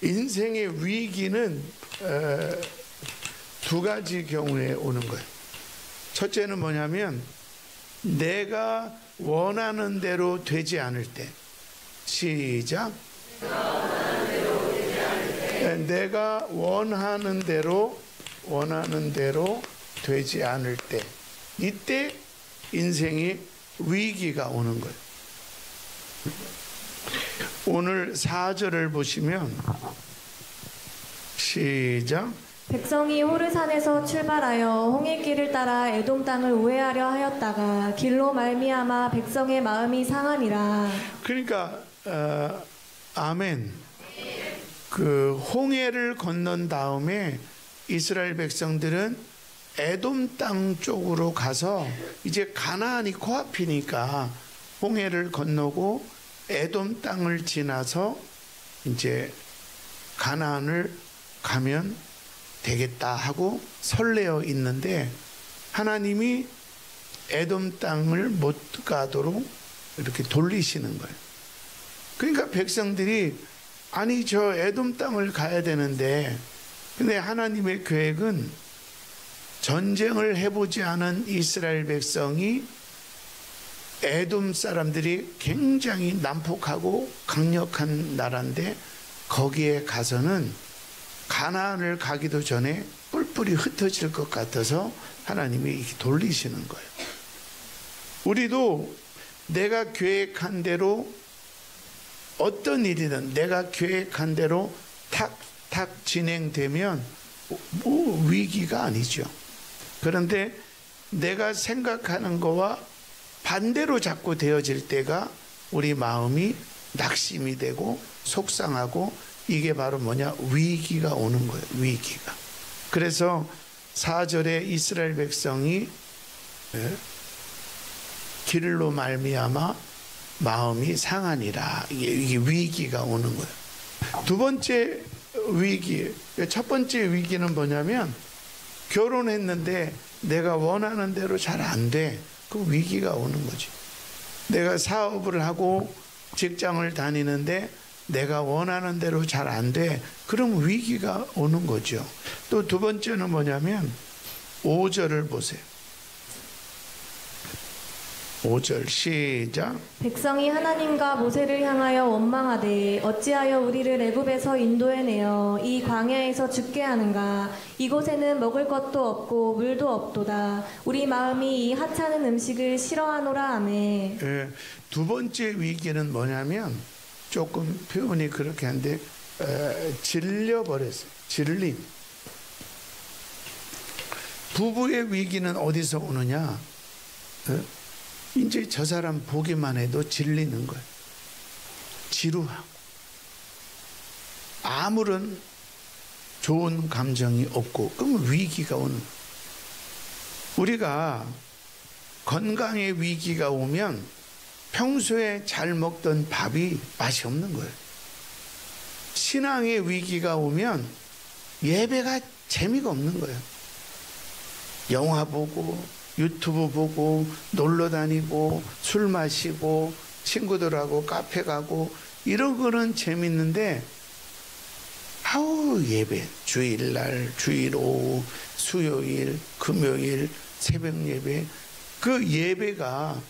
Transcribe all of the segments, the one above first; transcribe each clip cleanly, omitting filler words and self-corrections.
인생의 위기는 두 가지 경우에 오는 거예요. 첫째는 뭐냐면 내가 원하는 대로 되지 않을 때. 시작. 내가 원하는 대로 되지 않을 때, 이때 인생의 위기가 오는 거예요. 오늘 4절을 보시면 시작. 백성이 호르산에서 출발하여 홍해길을 따라 에돔 땅을 우회하려 하였다가 길로 말미암아 백성의 마음이 상하니라. 그러니까 아멘. 그 홍해를 건넌 다음에 이스라엘 백성들은 에돔 땅 쪽으로 가서 이제 가나안이 코앞이니까 홍해를 건너고 에돔 땅을 지나서 이제 가나안을 가면 되겠다 하고 설레어 있는데 하나님이 에돔 땅을 못 가도록 이렇게 돌리시는 거예요. 그러니까 백성들이 아니 저 에돔 땅을 가야 되는데, 근데 하나님의 계획은 전쟁을 해보지 않은 이스라엘 백성이 에돔 사람들이 굉장히 난폭하고 강력한 나라인데 거기에 가서는 가나안을 가기도 전에 뿔뿔이 흩어질 것 같아서 하나님이 이렇게 돌리시는 거예요. 우리도 내가 계획한 대로 어떤 일이든 내가 계획한 대로 탁탁 진행되면 위기가 아니죠. 그런데 내가 생각하는 거와 반대로 자꾸 되어질 때가 우리 마음이 낙심이 되고 속상하고, 이게 바로 뭐냐? 위기가 오는 거예요. 위기가. 그래서 4절에 이스라엘 백성이 길로 말미암아 마음이 상하니라. 이게 위기가 오는 거예요. 두 번째 위기, 첫 번째 위기는 뭐냐면 결혼했는데 내가 원하는 대로 잘 안 돼. 그 위기가 오는 거지. 내가 사업을 하고 직장을 다니는데 내가 원하는 대로 잘 안 돼. 그럼 위기가 오는 거죠. 또 두 번째는 뭐냐면 5절을 보세요. 5절 시작. 백성이 하나님과 모세를 향하여 원망하되 어찌하여 우리를 애굽에서 인도해내어 이 광야에서 죽게 하는가. 이곳에는 먹을 것도 없고 물도 없도다. 우리 마음이 이 하찮은 음식을 싫어하노라 하매. 두 번째 위기는 뭐냐면 조금 표현이 그렇게 한데 질려버렸어요. 질림. 부부의 위기는 어디서 오느냐? 이제 저 사람 보기만 해도 질리는 거예요. 지루하고 아무런 좋은 감정이 없고, 그러면 위기가 오는 거예요. 우리가 건강의 위기가 오면 평소에 잘 먹던 밥이 맛이 없는 거예요. 신앙의 위기가 오면 예배가 재미가 없는 거예요. 영화 보고 유튜브 보고 놀러 다니고 술 마시고 친구들하고 카페 가고 이런 거는 재밌는데, 아우 예배, 주일날, 주일 오후, 수요일, 금요일 새벽 예배, 그 예배가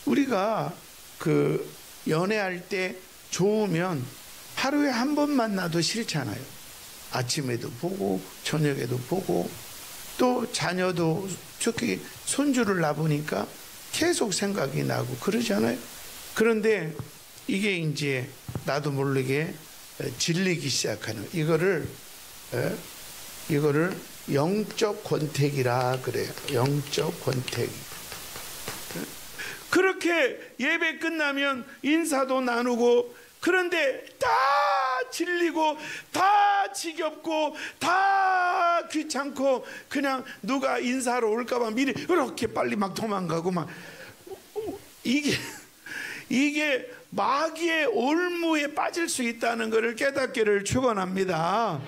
우리가 그 연애할 때 좋으면 하루에 한 번 만나도 싫잖아요. 아침에도 보고 저녁에도 보고, 또 자녀도 특히 손주를 낳으니까 계속 생각이 나고 그러잖아요. 그런데 이게 이제 나도 모르게 질리기 시작하는, 이거를 영적 권태기라 그래요. 영적 권태기. 그렇게 예배 끝나면 인사도 나누고, 그런데 다 질리고 다 지겹고 다 귀찮고 그냥 누가 인사하러 올까봐 미리 이렇게 빨리 막 도망가고 막, 이게 마귀의 올무에 빠질 수 있다는 것을 깨닫기를 축원합니다.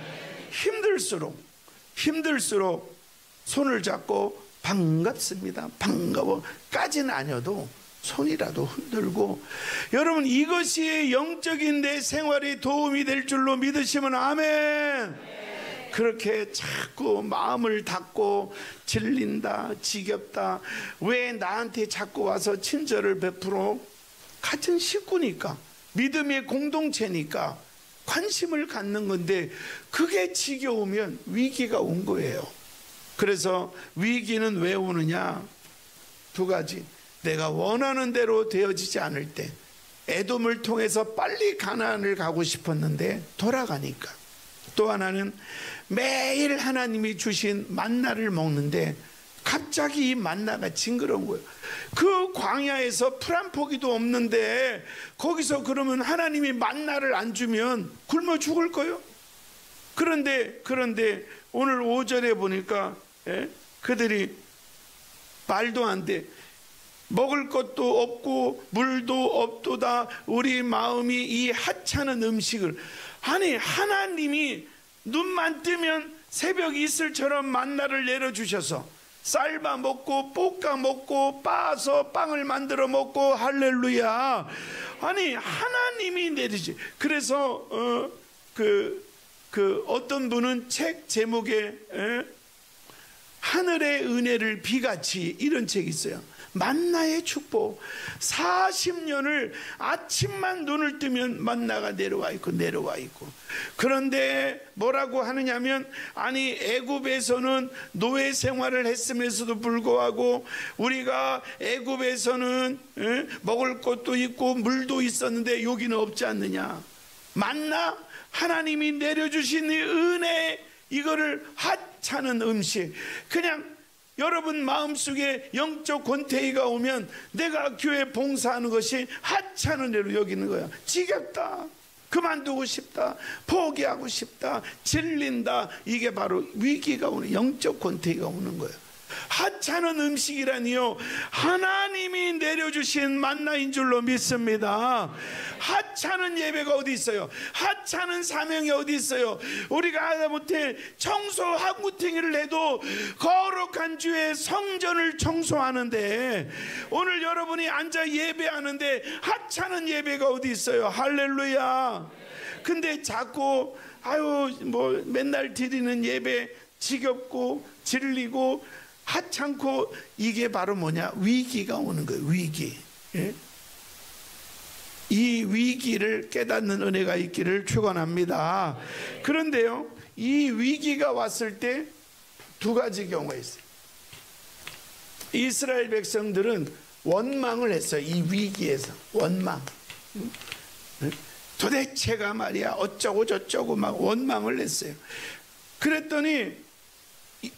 힘들수록 손을 잡고 반갑습니다, 반가워까지는 아니어도 손이라도 흔들고, 여러분 이것이 영적인 내 생활에 도움이 될 줄로 믿으시면 아멘. 그렇게 자꾸 마음을 닫고 질린다, 지겹다, 왜 나한테 자꾸 와서 친절을 베풀어? 같은 식구니까, 믿음의 공동체니까 관심을 갖는 건데, 그게 지겨우면 위기가 온 거예요. 그래서 위기는 왜 오느냐? 두 가지. 내가 원하는 대로 되어지지 않을 때, 에돔을 통해서 빨리 가나안을 가고 싶었는데 돌아가니까. 또 하나는 매일 하나님이 주신 만나를 먹는데 갑자기 이 만나가 징그러운 거예요. 그 광야에서 풀 한 포기도 없는데 거기서 그러면 하나님이 만나를 안 주면 굶어 죽을 거예요. 그런데 오늘 5절에 보니까 그들이 말도 안 돼. 먹을 것도 없고 물도 없도다. 우리 마음이 이 하찮은 음식을, 아니 하나님이 눈만 뜨면 새벽 이슬처럼 만나를 내려주셔서 삶아 먹고 볶아 먹고 빻아서 빵을 만들어 먹고, 할렐루야. 아니 하나님이 내리지. 그래서 어떤 분은 책 제목에 하늘의 은혜를 비같이, 이런 책이 있어요. 만나의 축복. 40년을 아침만 눈을 뜨면 만나가 내려와 있고. 그런데 뭐라고 하느냐면, 아니 애굽에서는 노예 생활을 했음에도 불구하고 우리가 애굽에서는 먹을 것도 있고 물도 있었는데 여기는 없지 않느냐. 만나, 하나님이 내려주신 이 은혜, 이거를 하찮은 음식. 그냥 여러분 마음속에 영적 권태기가 오면 내가 교회 봉사하는 것이 하찮은 대로 여기는 거야. 지겹다, 그만두고 싶다, 포기하고 싶다, 질린다. 이게 바로 위기가 오는, 영적 권태기가 오는 거예요. 하찮은 음식이라니요, 하나님이 내려주신 만나인 줄로 믿습니다. 하찮은 예배가 어디 있어요? 하찮은 사명이 어디 있어요? 우리가 하다못해 청소 한구탱이를 해도 거룩한 주의 성전을 청소하는데, 오늘 여러분이 앉아 예배하는데 하찮은 예배가 어디 있어요? 할렐루야. 근데 자꾸 뭐 맨날 드리는 예배 지겹고 질리고 하찮고, 이게 바로 뭐냐? 위기가 오는 거예요. 위기. 이 위기를 깨닫는 은혜가 있기를 축원합니다. 그런데요, 이 위기가 왔을 때 두 가지 경우가 있어요. 이스라엘 백성들은 원망을 했어요. 이 위기에서 원망. 도대체가 말이야 어쩌고 저쩌고 막 원망을 했어요. 그랬더니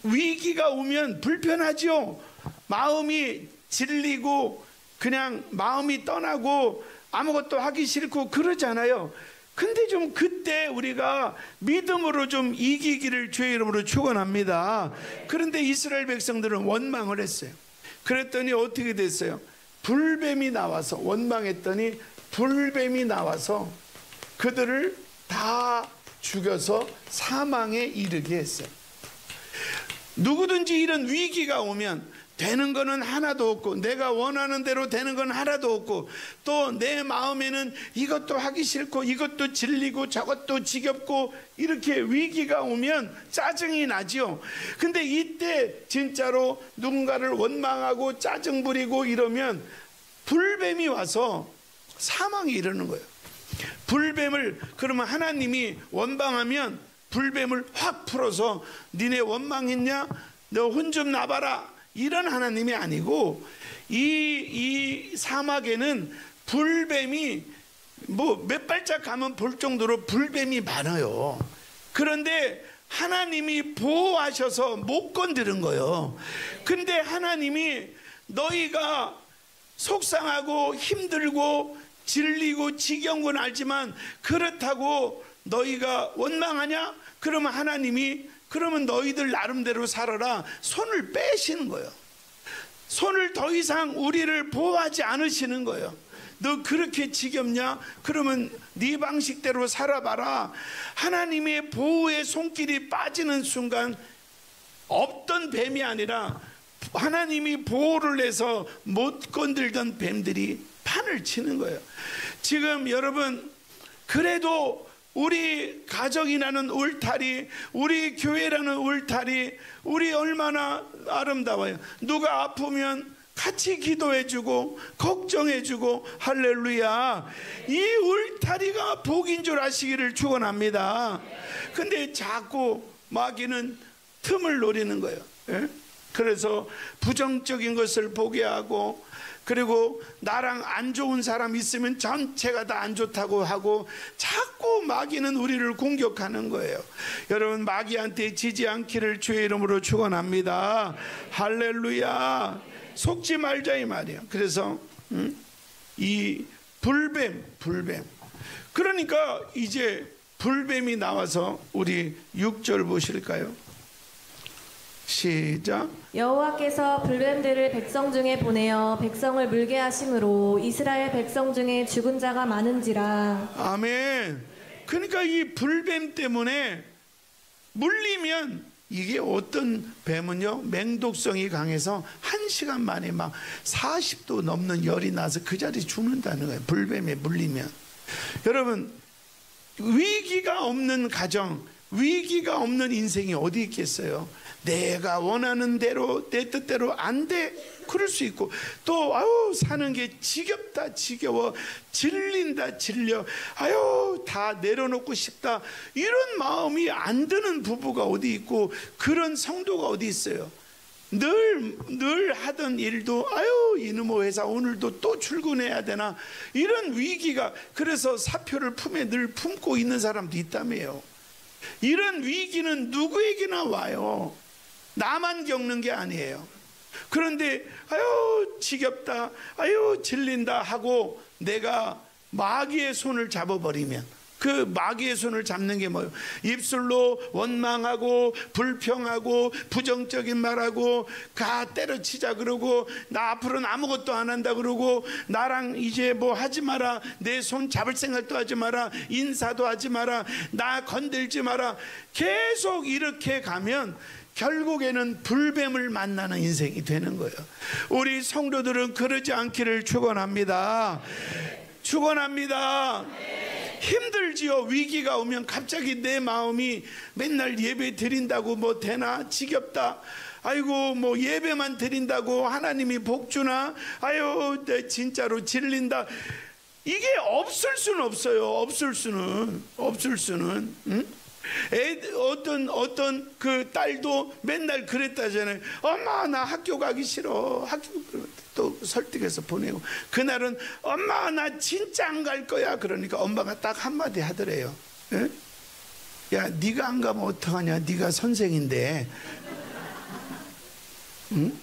위기가 오면 불편하죠. 마음이 질리고 그냥 마음이 떠나고 아무것도 하기 싫고 그러잖아요. 근데 좀 그때 우리가 믿음으로 좀 이기기를 주의 이름으로 축원합니다. 그런데 이스라엘 백성들은 원망을 했어요. 그랬더니 어떻게 됐어요? 불뱀이 나와서, 원망했더니 불뱀이 나와서 그들을 다 죽여서 사망에 이르게 했어요. 누구든지 이런 위기가 오면 되는 거는 하나도 없고, 내가 원하는 대로 되는 건 하나도 없고, 또 내 마음에는 이것도 하기 싫고 이것도 질리고 저것도 지겹고, 이렇게 위기가 오면 짜증이 나죠. 근데 이때 진짜로 누군가를 원망하고 짜증 부리고 이러면 불뱀이 와서 사망에 이르는 거예요. 불뱀을, 그러면 하나님이 원망하면 불뱀을 확 풀어서 니네 원망했냐? 너 혼 좀 나봐라, 이런 하나님이 아니고, 이 사막에는 불뱀이 뭐 몇 발짝 가면 볼 정도로 불뱀이 많아요. 그런데 하나님이 보호하셔서 못 건드린 거예요. 근데 하나님이 너희가 속상하고 힘들고 질리고 지겨운 건 알지만 그렇다고 너희가 원망하냐? 그러면 하나님이, 그러면 너희들 나름대로 살아라, 손을 빼시는 거예요. 손을 더 이상 우리를 보호하지 않으시는 거예요. 너 그렇게 지겹냐? 그러면 네 방식대로 살아봐라. 하나님의 보호의 손길이 빠지는 순간 없던 뱀이 아니라 하나님이 보호를 해서 못 건들던 뱀들이 판을 치는 거예요. 지금 여러분, 그래도 우리 가정이라는 울타리, 우리 교회라는 울타리, 우리 얼마나 아름다워요. 누가 아프면 같이 기도해주고 걱정해주고, 할렐루야. 이 울타리가 복인 줄 아시기를 축원합니다. 근데 자꾸 마귀는 틈을 노리는 거예요. 예? 그래서 부정적인 것을 보게 하고, 그리고 나랑 안 좋은 사람 있으면 전체가 다 안 좋다고 하고, 자꾸 마귀는 우리를 공격하는 거예요. 여러분, 마귀한테 지지 않기를 주의 이름으로 축원합니다. 할렐루야. 속지 말자 이 말이에요. 그래서 이 불뱀, 그러니까 이제 불뱀이 나와서 우리 6절 보실까요? 시작. 여호와께서 불뱀들을 백성 중에 보내어 백성을 물게 하심으로 이스라엘 백성 중에 죽은 자가 많은지라. 아멘. 그러니까 이 불뱀 때문에 물리면, 이게 어떤 뱀은요, 맹독성이 강해서 1시간 만에 막 40도 넘는 열이 나서 그 자리에 죽는다는 거예요. 불뱀에 물리면. 여러분, 위기가 없는 가정, 위기가 없는 인생이 어디 있겠어요? 내가 원하는 대로, 내 뜻대로 안 돼. 그럴 수 있고, 또 사는 게 지겹다, 지겨워, 질린다, 질려, 다 내려놓고 싶다, 이런 마음이 안 드는 부부가 어디 있고, 그런 성도가 어디 있어요? 늘 하던 일도 이놈의 회사 오늘도 또 출근해야 되나, 이런 위기가, 그래서 사표를 품에 늘 품고 있는 사람도 있다며요. 이런 위기는 누구에게나 와요. 나만 겪는 게 아니에요. 그런데 지겹다, 질린다 하고 내가 마귀의 손을 잡아버리면, 그 마귀의 손을 잡는 게 뭐예요? 입술로 원망하고 불평하고 부정적인 말하고, 때려치자 그러고, 나 앞으로는 아무것도 안 한다 그러고, 나랑 이제 뭐 하지 마라, 내 손 잡을 생각도 하지 마라, 인사도 하지 마라, 나 건들지 마라, 계속 이렇게 가면 결국에는 불뱀을 만나는 인생이 되는 거예요. 우리 성도들은 그러지 않기를 축원합니다. 축원합니다. 힘들지요. 위기가 오면 갑자기 내 마음이 맨날 예배 드린다고 뭐 되나, 지겹다, 뭐 예배만 드린다고 하나님이 복 주나, 내 진짜로 질린다. 이게 없을 수는 없어요. 없을 수는. 어떤 그 딸도 맨날 그랬다잖아요. 엄마, 나 학교 가기 싫어. 또 설득해서 보내고, 그날은 엄마, 나 진짜 안 갈 거야. 그러니까 엄마가 딱 한마디 하더래요. 에? 야, 네가 안 가면 어떡하냐, 네가 선생인데. 응?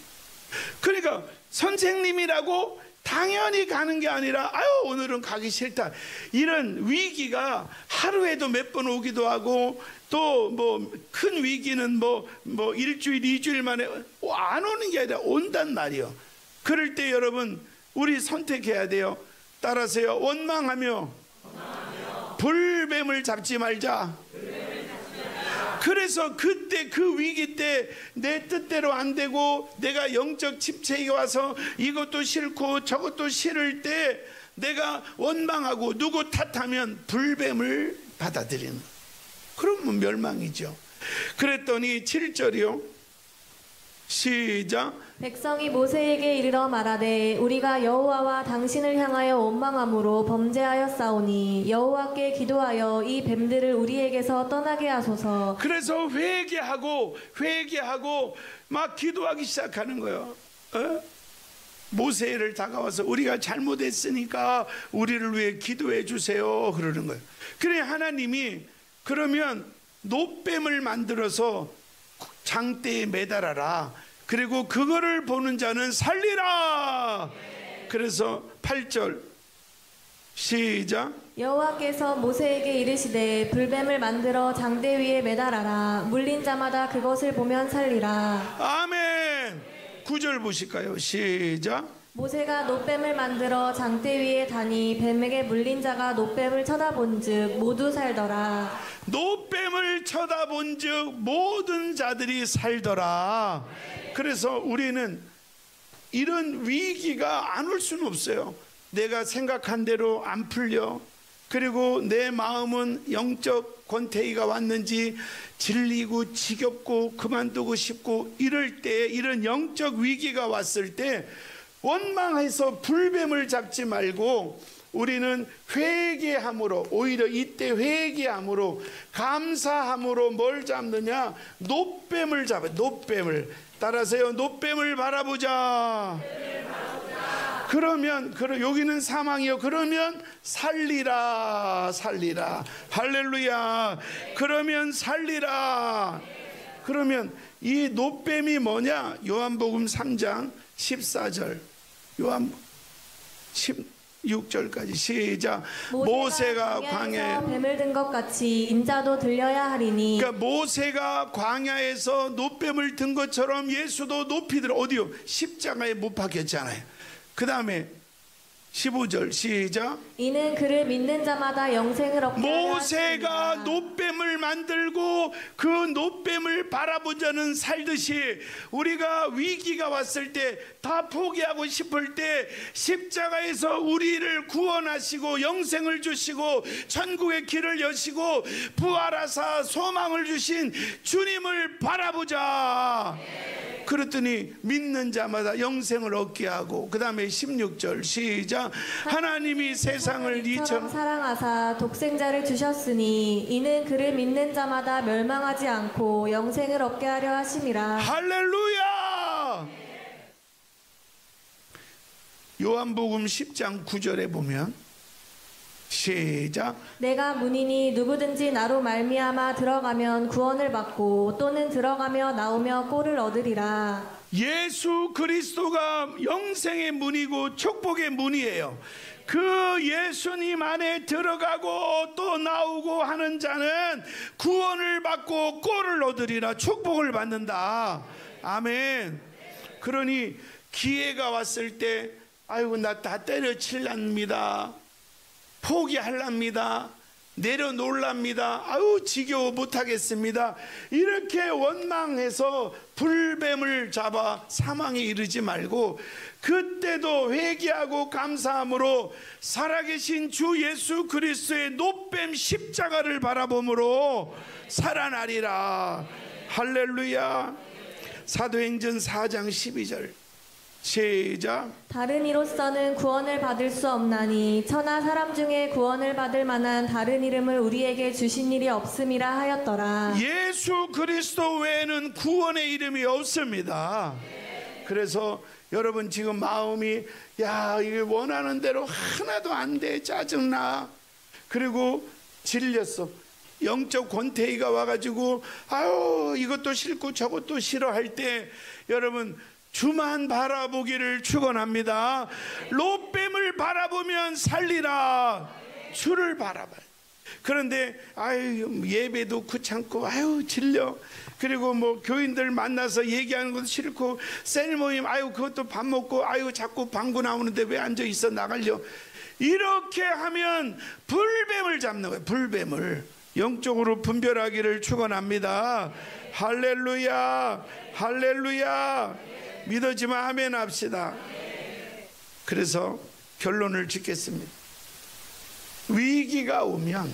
그러니까 선생님이라고 당연히 가는 게 아니라, 오늘은 가기 싫다. 이런 위기가 하루에도 몇 번 오기도 하고, 또 뭐 큰 위기는 뭐 일주일, 2주일 만에 안 오는 게 아니라 온단 말이요. 그럴 때 여러분, 우리 선택해야 돼요. 따라서요. 원망하며 불뱀을 잡지 말자. 그래서 그때, 그 위기 때 내 뜻대로 안 되고, 내가 영적 침체에 와서 이것도 싫고 저것도 싫을 때 내가 원망하고 누구 탓하면 불뱀을 받아들이는, 그러면 멸망이죠. 그랬더니 7절이요. 시작. 백성이 모세에게 이르러 말하되 우리가 여호와와 당신을 향하여 원망함으로 범죄하였사오니 여호와께 기도하여 이 뱀들을 우리에게서 떠나게 하소서. 그래서 회개하고 막 기도하기 시작하는 거예요. 모세를 다가와서 우리가 잘못했으니까 우리를 위해 기도해 주세요 그러는 거예요. 그래, 하나님이 그러면 노뱀을 만들어서 장대에 매달아라. 그리고 그거를 보는 자는 살리라. 그래서 8절 시작. 여호와께서 모세에게 이르시되 불뱀을 만들어 장대 위에 매달아라. 물린 자마다 그것을 보면 살리라. 아멘. 9절 보실까요? 시작. 모세가 노뱀을 만들어 장대 위에 다니 뱀에게 물린 자가 노뱀을 쳐다본즉 모두 살더라. 노뱀을 쳐다본즉 모든 자들이 살더라. 그래서 우리는 이런 위기가 안 올 수는 없어요. 내가 생각한 대로 안 풀려. 그리고 내 마음은 영적 권태기가 왔는지 질리고 지겹고 그만두고 싶고, 이럴 때, 이런 영적 위기가 왔을 때 원망해서 불뱀을 잡지 말고 우리는 회개함으로, 오히려 이때 회개함으로, 감사함으로 뭘 잡느냐? 놋뱀을 잡아요. 놋뱀을. 따라서요, 놋뱀을 바라보자. 그러면 여기는 사망이요. 그러면 살리라, 살리라. 할렐루야. 그러면 살리라. 그러면 이 놋뱀이 뭐냐? 요한복음 3장 14절, 요한 16절까지 시작. 모세가 광야에 뱀을 든 것 같이 인자도 들려야 하리니. 그러니까 모세가 광야에서 놋뱀을 든 것처럼 예수도 높이 들어. 어디요? 십자가에 못 박혔잖아요. 그 다음에 15절 시작. 이는 그를 믿는 자마다 영생을 얻게 하려 모세가 하심이라. 놋뱀을 만들고 그 놋뱀을 바라보자는 살듯이, 우리가 위기가 왔을 때, 다 포기하고 싶을 때 십자가에서 우리를 구원하시고 영생을 주시고 천국의 길을 여시고 부활하사 소망을 주신 주님을 바라보자. 그랬더니 믿는 자마다 영생을 얻게 하고, 그 다음에 16절 시작. 하나님이 세상을 이처럼 사랑하사 독생자를 주셨으니 이는 그를 믿는 자마다 멸망하지 않고 영생을 얻게 하려 하심이라. 할렐루야. 요한복음 10장 9절에 보면 시작. 내가 문이니 누구든지 나로 말미암아 들어가면 구원을 받고 또는 들어가며 나오며 꼴을 얻으리라. 예수 그리스도가 영생의 문이고 축복의 문이에요. 그 예수님 안에 들어가고 또 나오고 하는 자는 구원을 받고 꼴을 얻으리라. 축복을 받는다. 아멘. 그러니 기회가 왔을 때, 아이고 나 다 때려칠랍니다, 포기할랍니다, 내려놓을랍니다, 아유 지겨워 못하겠습니다, 이렇게 원망해서 불뱀을 잡아 사망에 이르지 말고, 그때도 회개하고 감사함으로 살아계신 주 예수 그리스도의 놋뱀 십자가를 바라봄으로 살아나리라. 할렐루야. 사도행전 4장 12절 시작. 다른 이로서는 구원을 받을 수 없나니 천하 사람 중에 구원을 받을 만한 다른 이름을 우리에게 주신 일이 없음이라 하였더라. 예수 그리스도 외에는 구원의 이름이 없습니다. 그래서 여러분 지금 마음이, 야 이게 원하는 대로 하나도 안 돼, 짜증나, 그리고 질렸어, 영적 권태기가 와가지고 아유 이것도 싫고 저것도 싫어할 때, 여러분 주만 바라보기를 축원합니다. 롯뱀을 바라보면 살리라. 주를 바라봐요. 그런데 아유 예배도 귀찮고 아유 질려, 그리고 뭐 교인들 만나서 얘기하는 것도 싫고, 셀 모임 아유 그것도 밥 먹고 아유 자꾸 방구 나오는데 왜 앉아 있어, 나가려, 이렇게 하면 불뱀을 잡는 거예요. 불뱀을. 영적으로 분별하기를 축원합니다. 할렐루야. 할렐루야. 믿어지면 아멘 합시다. 그래서 결론을 짓겠습니다. 위기가 오면,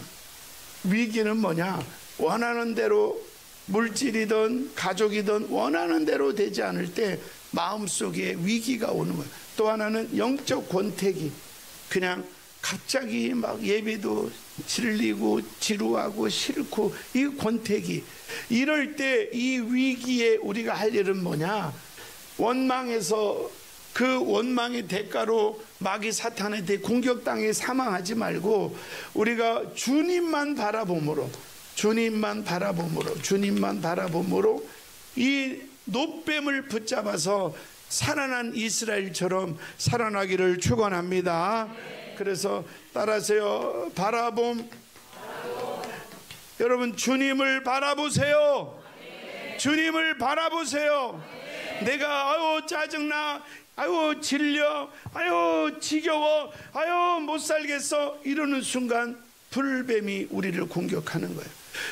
위기는 뭐냐? 원하는 대로 물질이든 가족이든 원하는 대로 되지 않을 때 마음속에 위기가 오는 거예요. 또 하나는 영적 권태기. 그냥 갑자기 막 예배도 질리고 지루하고 싫고, 이 권태기. 이럴 때 이 위기에 우리가 할 일은 뭐냐? 원망해서 그 원망의 대가로 마귀 사탄한테 공격당해 사망하지 말고, 우리가 주님만 바라봄으로, 주님만 바라봄으로, 주님만 바라봄으로 이 놋뱀을 붙잡아서 살아난 이스라엘처럼 살아나기를 축원합니다. 그래서 따라하세요. 바라봄. 여러분 주님을 바라보세요. 주님을 바라보세요. 내가 아유 짜증나, 아유 질려, 아유 지겨워, 아유 못 살겠어 이러는 순간 불뱀이 우리를 공격하는 거예요.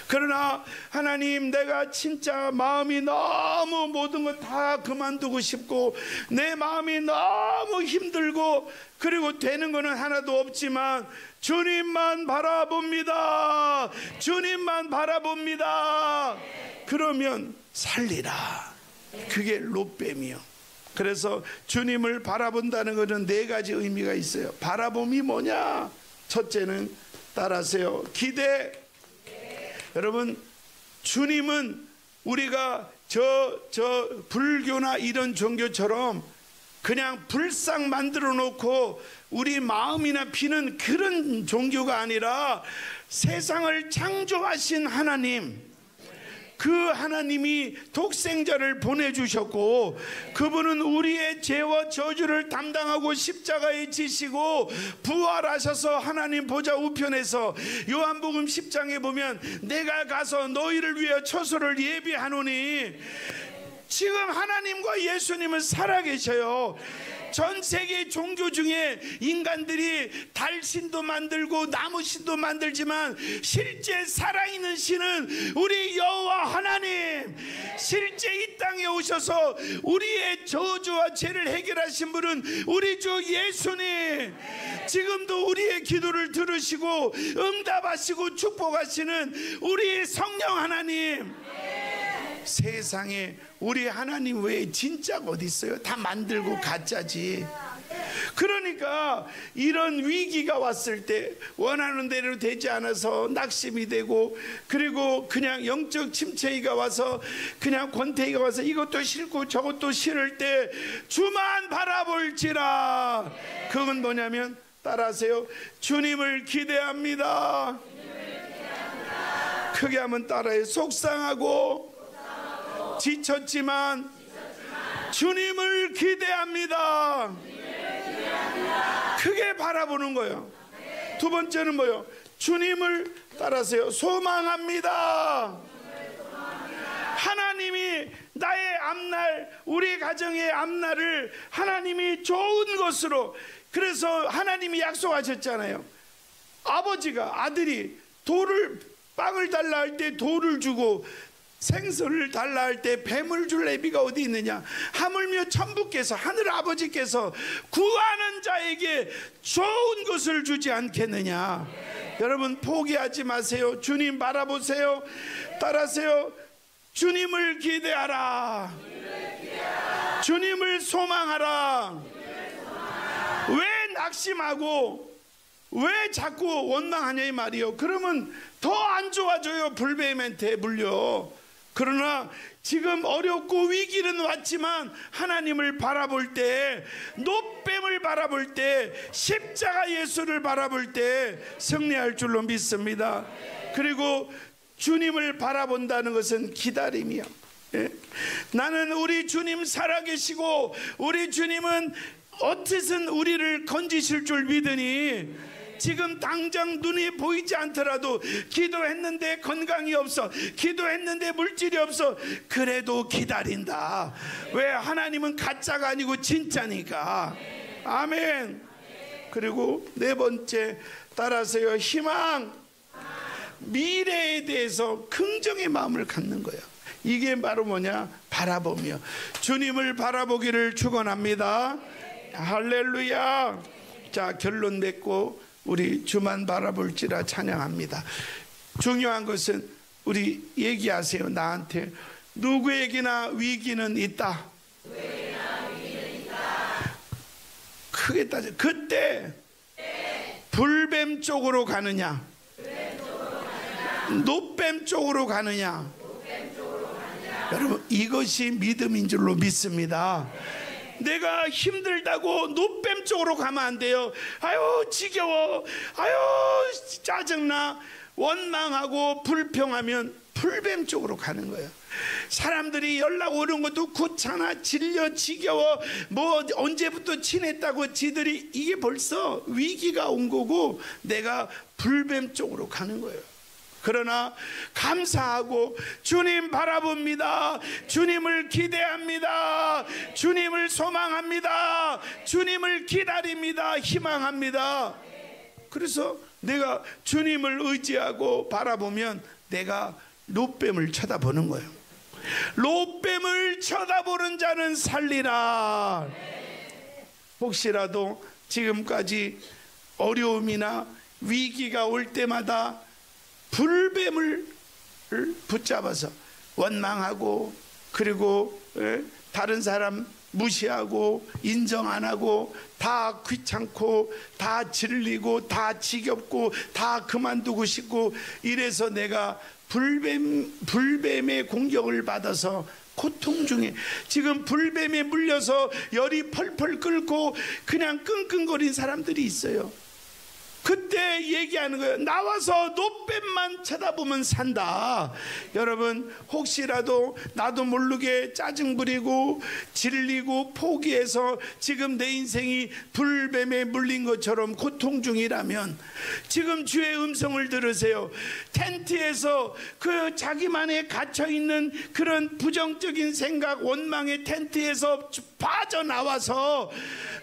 그러나 하나님, 내가 진짜 마음이 너무 모든 것 다 그만두고 싶고 내 마음이 너무 힘들고 그리고 되는 거는 하나도 없지만 주님만 바라봅니다. 주님만 바라봅니다. 그러면 살리라. 그게 롯뱀이요. 그래서 주님을 바라본다는 것은 네 가지 의미가 있어요. 바라봄이 뭐냐? 첫째는 따라하세요. 기대. 여러분, 주님은 우리가 저 불교나 이런 종교처럼 그냥 불상 만들어 놓고 우리 마음이나 비는 그런 종교가 아니라 세상을 창조하신 하나님, 그 하나님이 독생자를 보내주셨고 그분은 우리의 죄와 저주를 담당하고 십자가에 지시고 부활하셔서 하나님 보좌 우편에서 요한복음 10장에 보면 내가 가서 너희를 위하여 처소를 예비하노니, 지금 하나님과 예수님은 살아계셔요. 전 세계 종교 중에 인간들이 달신도 만들고 나무신도 만들지만 실제 살아있는 신은 우리 여호와 하나님, 실제 이 땅에 오셔서 우리의 저주와 죄를 해결하신 분은 우리 주 예수님, 지금도 우리의 기도를 들으시고 응답하시고 축복하시는 우리 성령 하나님. 세상에 우리 하나님 외에 진짜가 어디 있어요? 다 만들고 가짜지. 그러니까 이런 위기가 왔을 때 원하는 대로 되지 않아서 낙심이 되고, 그리고 그냥 영적 침체가 와서 그냥 권태기가 와서 이것도 싫고 저것도 싫을 때 주만 바라볼지라. 그건 뭐냐면 따라하세요. 주님을 기대합니다. 크게 하면 따라해. 속상하고 지쳤지만 주님을 기대합니다. 크게 바라보는 거예요. 두 번째는 뭐예요? 주님을 따라하세요. 소망합니다. 하나님이 나의 앞날, 우리 가정의 앞날을 하나님이 좋은 것으로, 그래서 하나님이 약속하셨잖아요. 아버지가 아들이 빵을 달라 할 때 돌을 주고 생선을 달라 할 때 뱀을 줄 애비가 어디 있느냐? 하물며 천부께서, 하늘 아버지께서 구하는 자에게 좋은 것을 주지 않겠느냐? 여러분, 포기하지 마세요. 주님 바라보세요. 따라하세요. 주님을 기대하라. 주님을 소망하라. 왜 낙심하고 왜 자꾸 원망하냐 이 말이요. 그러면 더 안 좋아져요. 불뱀한테 물려. 그러나 지금 어렵고 위기는 왔지만 하나님을 바라볼 때, 놋뱀을 바라볼 때, 십자가 예수를 바라볼 때 승리할 줄로 믿습니다. 그리고 주님을 바라본다는 것은 기다림이요. 예? 나는 우리 주님 살아계시고 우리 주님은 어떻든 우리를 건지실 줄 믿으니, 지금 당장 눈이 보이지 않더라도 기도했는데 건강이 없어, 기도했는데 물질이 없어, 그래도 기다린다. 왜? 하나님은 가짜가 아니고 진짜니까. 아멘. 그리고 네 번째 따라서요. 희망. 미래에 대해서 긍정의 마음을 갖는 거예요. 이게 바로 뭐냐? 바라보며 주님을 바라보기를 축원합니다. 할렐루야. 자, 결론 맺고 우리 주만 바라볼지라 찬양합니다. 중요한 것은 우리 얘기하세요. 나한테 누구에게나 위기는 있다. 크게 따져. 그때 불뱀 쪽으로 가느냐, 놋뱀 쪽으로 가느냐. 여러분, 이것이 믿음인 줄로 믿습니다. 내가 힘들다고 놋뱀 쪽으로 가면 안 돼요. 아유 지겨워, 아유 짜증나, 원망하고 불평하면 불뱀 쪽으로 가는 거예요. 사람들이 연락 오는 것도 귀찮아, 질려, 지겨워, 뭐 언제부터 친했다고 지들이, 이게 벌써 위기가 온 거고 내가 불뱀 쪽으로 가는 거예요. 그러나 감사하고 주님 바라봅니다. 주님을 기대합니다. 주님을 소망합니다. 주님을 기다립니다. 희망합니다. 그래서 내가 주님을 의지하고 바라보면 내가 롯뱀을 쳐다보는 거예요. 롯뱀을 쳐다보는 자는 살리라. 혹시라도 지금까지 어려움이나 위기가 올 때마다 불뱀을 붙잡아서 원망하고, 그리고 다른 사람 무시하고 인정 안 하고 다 귀찮고 다 질리고 다 지겹고 다 그만두고 싶고, 이래서 내가 불뱀의 공격을 받아서 고통 중에, 지금 불뱀에 물려서 열이 펄펄 끓고 그냥 끙끙거린 사람들이 있어요. 그때 얘기하는 거예요. 나와서 놋뱀만 쳐다보면 산다. 여러분, 혹시라도 나도 모르게 짜증 부리고 질리고 포기해서 지금 내 인생이 불뱀에 물린 것처럼 고통 중이라면 지금 주의 음성을 들으세요. 텐트에서 그 자기만의 갇혀있는 그런 부정적인 생각, 원망의 텐트에서 빠져나와서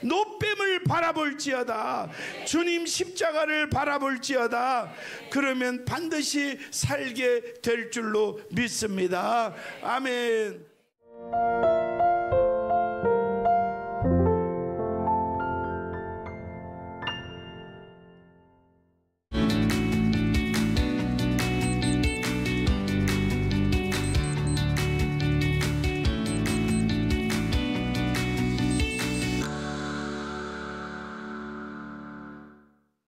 놋뱀을 바라볼지어다, 주님 십자가를 바라볼지어다, 그러면 반드시 살게 될 줄로 믿습니다. 아멘.